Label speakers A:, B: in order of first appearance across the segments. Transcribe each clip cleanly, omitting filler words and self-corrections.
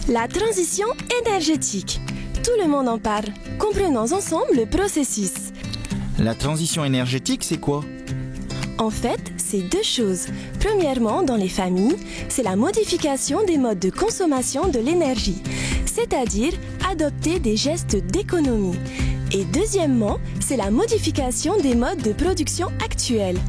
A: La transition énergétique. Tout le monde en parle. Comprenons ensemble le processus.
B: La transition énergétique, c'est quoi?
A: En fait, c'est deux choses. Premièrement, dans les familles, c'est la modification des modes de consommation de l'énergie, c'est-à-dire adopter des gestes d'économie. Et deuxièmement, c'est la modification des modes de production actuels.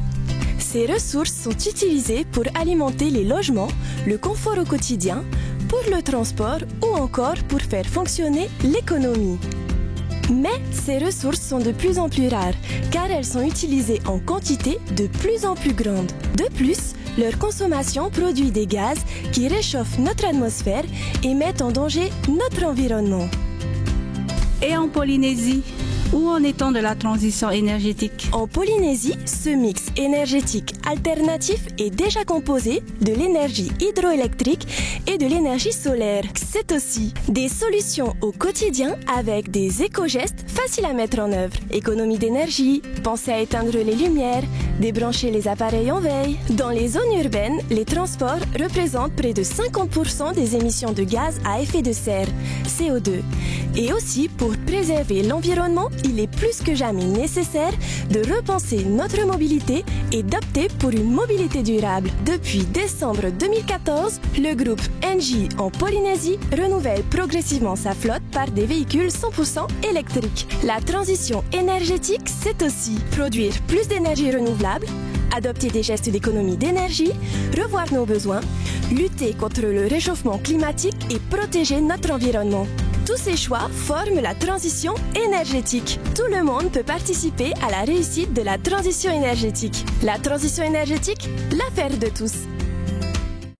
A: Ces ressources sont utilisées pour alimenter les logements, le confort au quotidien, pour le transport ou encore pour faire fonctionner l'économie. Mais ces ressources sont de plus en plus rares car elles sont utilisées en quantité de plus en plus grande. De plus, leur consommation produit des gaz qui réchauffent notre atmosphère et mettent en danger notre environnement.
C: Et en Polynésie, où en est-on de la transition énergétique?
A: En Polynésie, ce mix énergétique alternatif est déjà composé de l'énergie hydroélectrique et de l'énergie solaire. C'est aussi des solutions au quotidien avec des éco-gestes faciles à mettre en œuvre. Économie d'énergie, penser à éteindre les lumières, débrancher les appareils en veille. Dans les zones urbaines, les transports représentent près de 50% des émissions de gaz à effet de serre, CO2. Et aussi, pour préserver l'environnement, il est plus que jamais nécessaire de repenser notre mobilité et d'opter pour une mobilité durable. Depuis décembre 2014, le groupe Engie en Polynésie renouvelle progressivement sa flotte par des véhicules 100% électriques. La transition énergétique, c'est aussi produire plus d'énergie renouvelable, adopter des gestes d'économie d'énergie, revoir nos besoins, lutter contre le réchauffement climatique et protéger notre environnement. Tous ces choix forment la transition énergétique. Tout le monde peut participer à la réussite de la transition énergétique. La transition énergétique, l'affaire de tous.